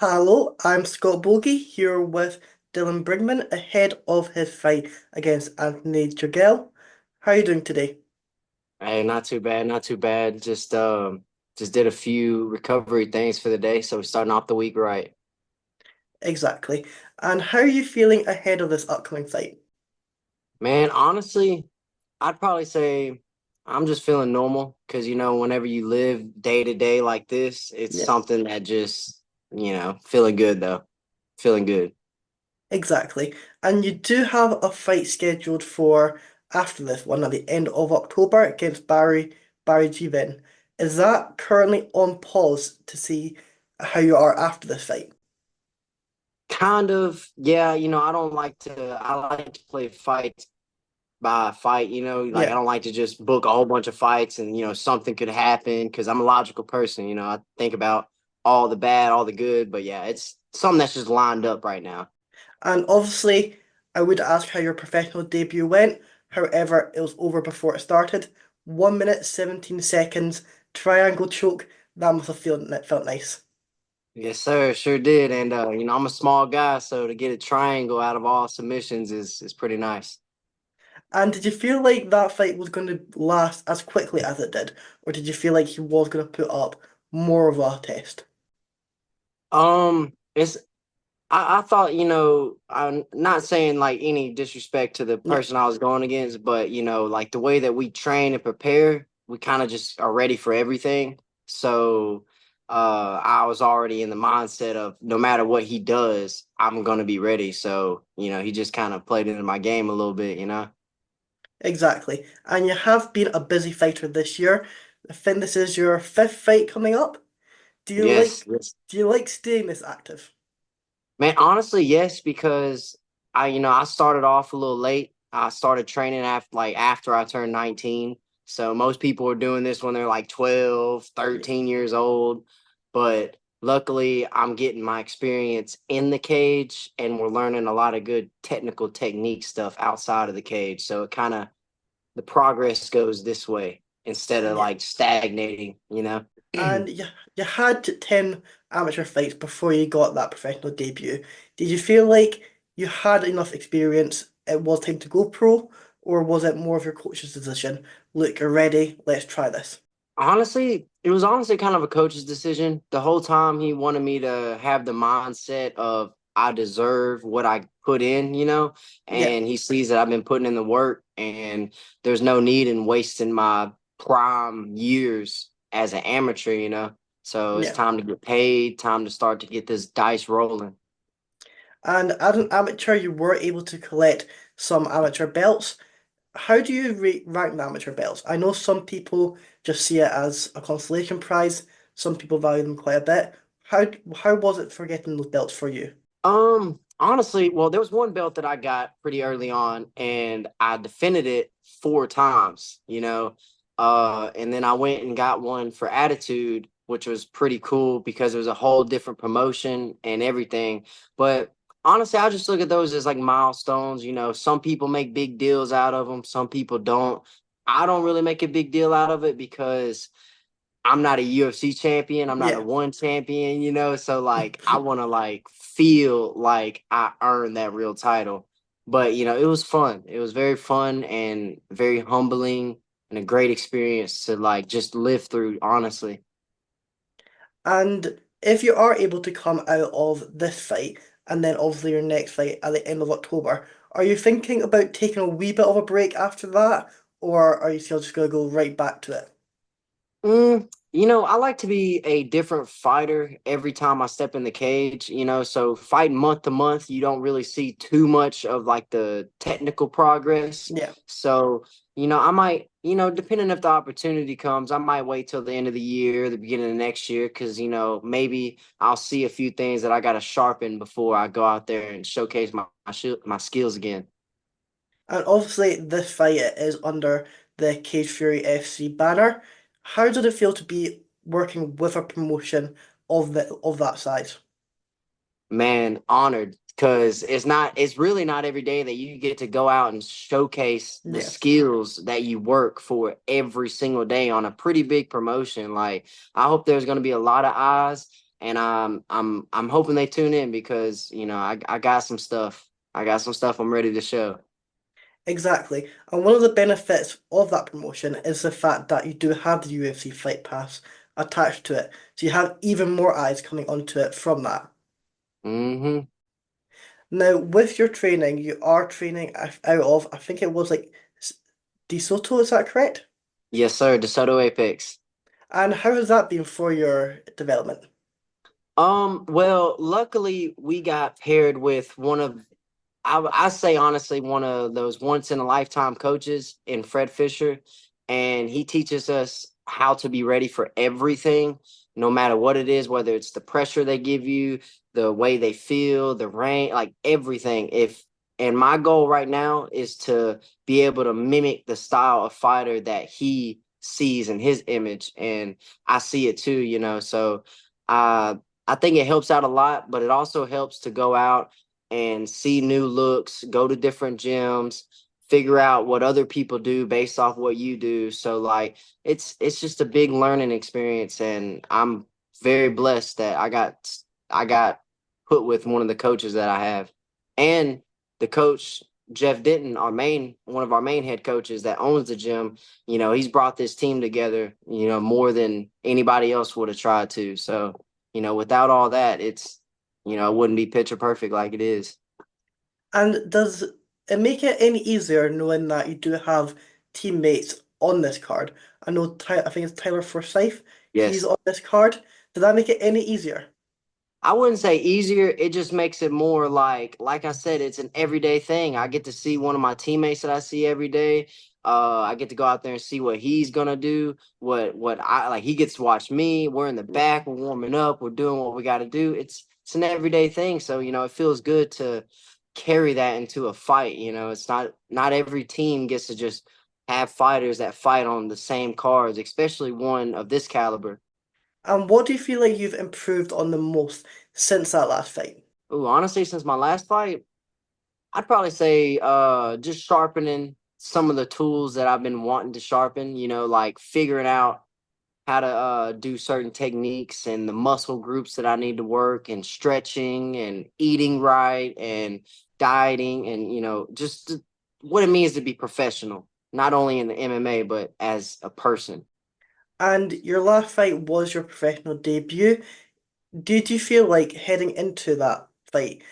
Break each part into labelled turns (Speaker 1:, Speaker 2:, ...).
Speaker 1: Hello, I'm Scott Bogey here with Dylan Brigman ahead of his fight against Anthony Jagel. How are you doing today?
Speaker 2: Hey, not too bad, not too bad. Just did a few recovery things for the day, so we're starting off the week right.
Speaker 1: Exactly. And how are you feeling ahead of this upcoming fight?
Speaker 2: Man, honestly, I'd probably say I'm just feeling normal because whenever you live day to day like this, it's
Speaker 1: Yeah,
Speaker 2: something that just, feeling good though. Feeling good.
Speaker 1: exactly. And you do have a fight scheduled for after this one at the end of October against Barry Gvin. Is that currently on pause to see how you are after this fight?
Speaker 2: Kind of, yeah, I like to play fight by fight, like I
Speaker 1: Yeah.
Speaker 2: don't like to just book a whole bunch of fights and something could happen because I'm a logical person, I think about all the bad, all the good, but yeah, it's something that's just lined up right now.
Speaker 1: And obviously, I would ask how your professional debut went. However, it was over before it started. 1 minute, 17 seconds, triangle choke. That must have felt nice.
Speaker 2: Yes, sir, sure did. And I'm a small guy, so to get a triangle out of all submissions is pretty nice.
Speaker 1: And did you feel like that fight was going to last as quickly as it did? Or did you feel like he was going to put up more of a test?
Speaker 2: It's I thought, I'm not saying like any disrespect to the
Speaker 1: Yeah.
Speaker 2: person I was going against, but like the way that we train and prepare, we kind of just are ready for everything. So I was already in the mindset of no matter what he does, I'm gonna be ready. So, he just kind of played into my game a little bit.
Speaker 1: Exactly. And you have been a busy fighter this year. I think this is your fifth fight coming up. Do you
Speaker 2: Yes,
Speaker 1: like
Speaker 2: yes.
Speaker 1: do you like staying this active?
Speaker 2: Man, honestly, yes, because I started off a little late. I started training after I turned 19. So most people are doing this when they're like 12,
Speaker 1: Yeah.
Speaker 2: 13 years old. But luckily, I'm getting my experience in the cage and we're learning a lot of good technical technique stuff outside of the cage. So it kind of the progress goes this way instead of
Speaker 1: Yeah.
Speaker 2: like stagnating.
Speaker 1: And you had 10 amateur fights before you got that professional debut. Did you feel like you had enough experience, it was time to go pro, or was it more of your coach's decision? Look, you're ready, let's try this.
Speaker 2: Honestly, it was honestly kind of a coach's decision. The whole time he wanted me to have the mindset of I deserve what I put in,
Speaker 1: Yeah,
Speaker 2: and he sees that I've been putting in the work and there's no need in wasting my prime years as an amateur. So it's
Speaker 1: yeah.
Speaker 2: time to get paid, time to start to get this dice rolling.
Speaker 1: And as an amateur, you were able to collect some amateur belts. How do you rank the amateur belts? I know some people just see it as a consolation prize. Some people value them quite a bit. How was it for getting those belts for you?
Speaker 2: Honestly, well, there was one belt that I got pretty early on and I defended it 4 times. And then I went and got one for Attitude, which was pretty cool because it was a whole different promotion and everything. But honestly, I just look at those as like milestones. Some people make big deals out of them, some people don't. I don't really make a big deal out of it because I'm not a UFC champion. I'm not a
Speaker 1: Yeah.
Speaker 2: one champion. So like I want to like feel like I earned that real title. But it was fun. It was very fun and very humbling and a great experience to like just live through, honestly.
Speaker 1: And if you are able to come out of this fight and then obviously your next fight at the end of October, are you thinking about taking a wee bit of a break after that, or are you still just gonna go right back to it?
Speaker 2: I like to be a different fighter every time I step in the cage. So fighting month to month, you don't really see too much of like the technical progress.
Speaker 1: Yeah.
Speaker 2: So, I might, depending if the opportunity comes, I might wait till the end of the year, the beginning of next year, because, maybe I'll see a few things that I got to sharpen before I go out there and showcase my skills again.
Speaker 1: And obviously this fight is under the Cage Fury FC banner. How did it feel to be working with a promotion of that size?
Speaker 2: Man, honored because it's really not every day that you get to go out and showcase the
Speaker 1: Yeah.
Speaker 2: skills that you work for every single day on a pretty big promotion. Like, I hope there's going to be a lot of eyes and I'm hoping they tune in because I got some stuff. I got some stuff I'm ready to show.
Speaker 1: Exactly. And one of the benefits of that promotion is the fact that you do have the UFC Fight Pass attached to it. So you have even more eyes coming onto it from that.
Speaker 2: Hmm.
Speaker 1: Now, with your training, you are training out of, I think it was like DeSoto, is that correct?
Speaker 2: Yes, sir. DeSoto Apex.
Speaker 1: And how has that been for your development?
Speaker 2: Well, luckily we got paired with I say honestly, one of those once in a lifetime coaches in Fred Fisher, and he teaches us how to be ready for everything, no matter what it is, whether it's the pressure they give you, the way they feel, the rain, like everything. And my goal right now is to be able to mimic the style of fighter that he sees in his image, and I see it too, So, uh, I think it helps out a lot, but it also helps to go out and see new looks, go to different gyms, figure out what other people do based off what you do. So like it's just a big learning experience, and I'm very blessed that I got put with one of the coaches that I have. And the coach Jeff Denton, one of our main head coaches that owns the gym, he's brought this team together, more than anybody else would have tried to. So, without all that, it wouldn't be picture perfect like it is.
Speaker 1: And does it make it any easier knowing that you do have teammates on this card? I think it's Tyler Forsyth. He's
Speaker 2: Yes.
Speaker 1: on this card. Does that make it any easier?
Speaker 2: I wouldn't say easier. It just makes it more like I said, it's an everyday thing. I get to see one of my teammates that I see every day. I get to go out there and see what he's gonna do. What I like. He gets to watch me. We're in the back. We're warming up. We're doing what we got to do. It's an everyday thing. So it feels good to carry that into a fight. It's not every team gets to just have fighters that fight on the same cards, especially one of this caliber.
Speaker 1: And what do you feel like you've improved on the most since that last fight?
Speaker 2: Ooh, honestly, since my last fight, I'd probably say just sharpening some of the tools that I've been wanting to sharpen, like figuring out how to do certain techniques and the muscle groups that I need to work, and stretching and eating right and dieting, and just what it means to be professional, not only in the MMA but as a person.
Speaker 1: And your last fight was your professional debut. Did you feel like heading into that fight,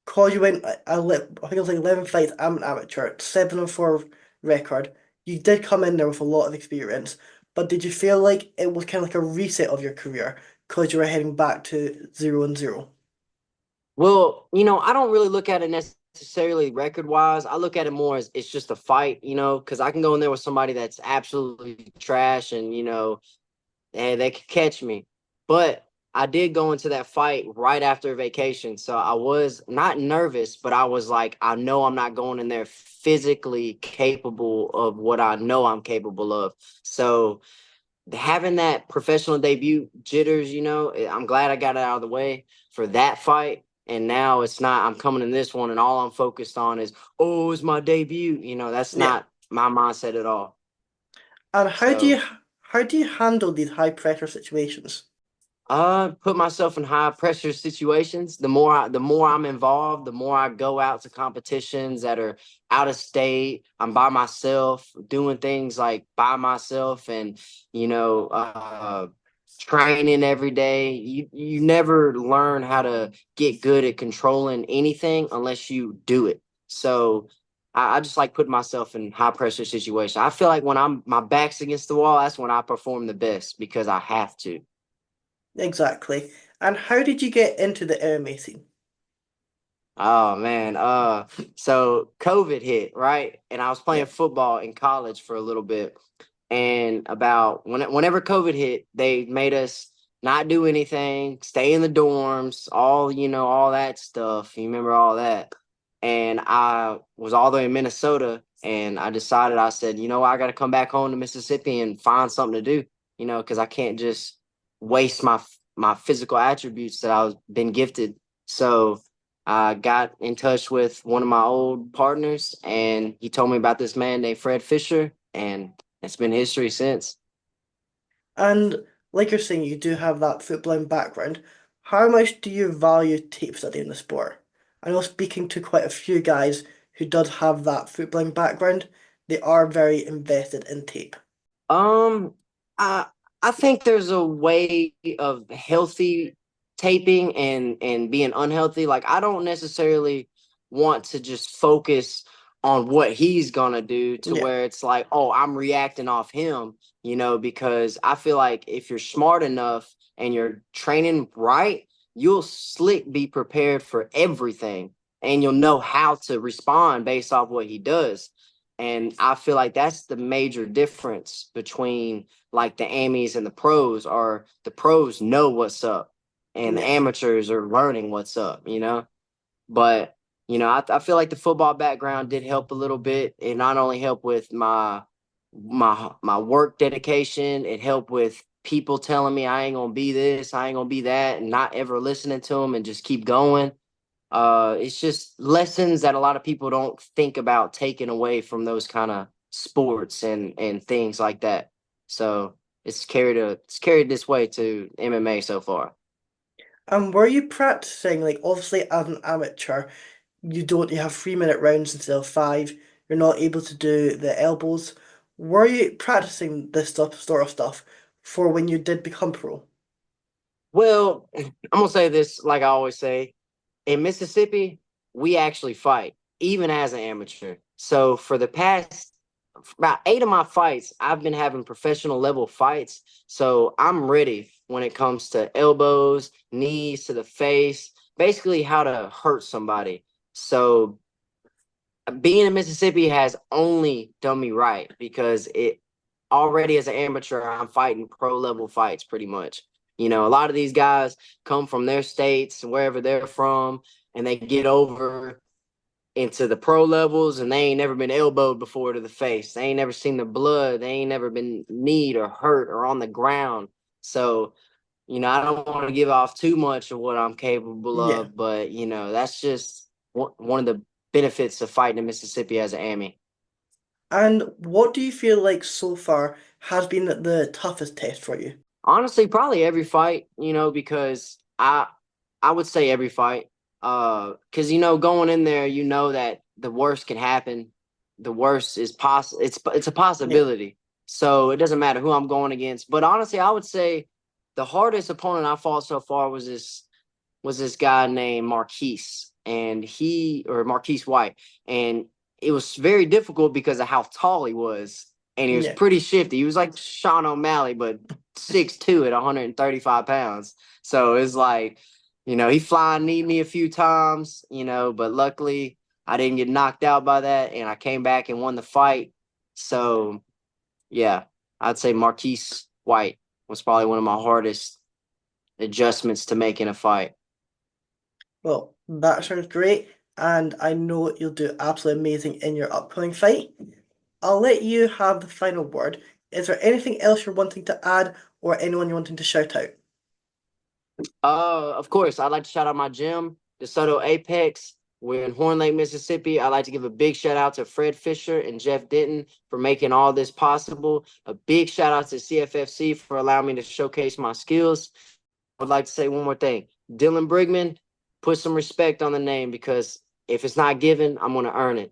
Speaker 1: cause you went, I think it was like 11 fights, I'm an amateur, 7-4 record. You did come in there with a lot of experience, but did you feel like it was kind of like a reset of your career because you were heading back to 0-0?
Speaker 2: Well, I don't really look at it necessarily record wise. I look at it more as it's just a fight, because I can go in there with somebody that's absolutely trash, and and they could catch me. But I did go into that fight right after vacation. So I was not nervous, but I was like, I know I'm not going in there physically capable of what I know I'm capable of. So having that professional debut jitters, I'm glad I got it out of the way for that fight. And now it's not, I'm coming in this one and all I'm focused on is, oh, it's my debut. That's
Speaker 1: Yeah.
Speaker 2: not my mindset at all.
Speaker 1: And
Speaker 2: So
Speaker 1: how do you handle these high pressure situations?
Speaker 2: put myself in high pressure situations. The more I'm involved, the more I go out to competitions that are out of state. I'm by myself, doing things like by myself, and you know, uh, training every day. You never learn how to get good at controlling anything unless you do it. So I just like putting myself in high pressure situations. I feel like when my back's against the wall, that's when I perform the best because I have to.
Speaker 1: Exactly. And how did you get into the MMA scene?
Speaker 2: Oh man. So COVID hit, right? And I was
Speaker 1: Yeah.
Speaker 2: playing football in college for a little bit. And whenever COVID hit, they made us not do anything, stay in the dorms, all that stuff. You remember all that? And I was all the way in Minnesota, and I said, I got to come back home to Mississippi and find something to do, because I can't just waste my physical attributes that I've been gifted. So I got in touch with one of my old partners, and he told me about this man named Fred Fisher, and it's been history since.
Speaker 1: And like you're saying, you do have that footballing background. How much do you value tape study in the sport? I know speaking to quite a few guys who does have that footballing background, they are very invested in tape.
Speaker 2: Um, I I think there's a way of healthy taping and being unhealthy. Like I don't necessarily want to just focus on what he's gonna do to
Speaker 1: Yeah,
Speaker 2: where it's like, oh, I'm reacting off him, because I feel like if you're smart enough and you're training right, you'll slick be prepared for everything and you'll know how to respond based off what he does. And I feel like that's the major difference between like the amies and the pros, are the pros know what's up and the
Speaker 1: yeah.
Speaker 2: amateurs are learning what's up. But, I feel like the football background did help a little bit. It not only helped with my work dedication, it helped with people telling me I ain't gonna be this, I ain't gonna be that, and not ever listening to them and just keep going. It's just lessons that a lot of people don't think about taking away from those kind of sports and things like that. So it's carried this way to MMA so far.
Speaker 1: And were you practicing, like obviously as an amateur, you have 3 minute rounds instead of five, you're not able to do the elbows. Were you practicing this stuff sort of stuff for when you did become pro?
Speaker 2: Well, I'm gonna say this like I always say. In Mississippi, we actually fight, even as an amateur. So for the past about 8 of my fights, I've been having professional level fights. So I'm ready when it comes to elbows, knees to the face, basically how to hurt somebody. So being in Mississippi has only done me right because it already as an amateur, I'm fighting pro level fights pretty much. A lot of these guys come from their states, wherever they're from, and they get over into the pro levels and they ain't never been elbowed before to the face. They ain't never seen the blood. They ain't never been kneed or hurt or on the ground. So, I don't want to give off too much of what I'm capable
Speaker 1: Yeah.
Speaker 2: of, but, that's just one of the benefits of fighting in Mississippi as an AMI.
Speaker 1: And what do you feel like so far has been the toughest test for you?
Speaker 2: Honestly, probably every fight, because I would say every fight. Because going in there, that the worst can happen. The worst is possible. It's a
Speaker 1: Yeah.
Speaker 2: possibility. So it doesn't matter who I'm going against. But honestly, I would say the hardest opponent I fought so far was this guy named Marquise, and or Marquise White, and it was very difficult because of how tall he was, and he was
Speaker 1: Yeah.
Speaker 2: pretty shifty. He was like Sean O'Malley, but 6'2" at 135 pounds. So it's like, he flying kneed me a few times, but luckily I didn't get knocked out by that, and I came back and won the fight. So yeah, I'd say Marquise White was probably one of my hardest adjustments to make in a fight.
Speaker 1: Well, that sounds great, and I know you'll do absolutely amazing in your upcoming fight. I'll let you have the final word. Is there anything else you're wanting to add or anyone you're wanting to shout out?
Speaker 2: Of course, I'd like to shout out my gym, DeSoto Apex. We're in Horn Lake, Mississippi. I'd like to give a big shout out to Fred Fisher and Jeff Denton for making all this possible. A big shout out to CFFC for allowing me to showcase my skills. I would like to say one more thing. Dylan Brigman, put some respect on the name because if it's not given, I'm going to earn it.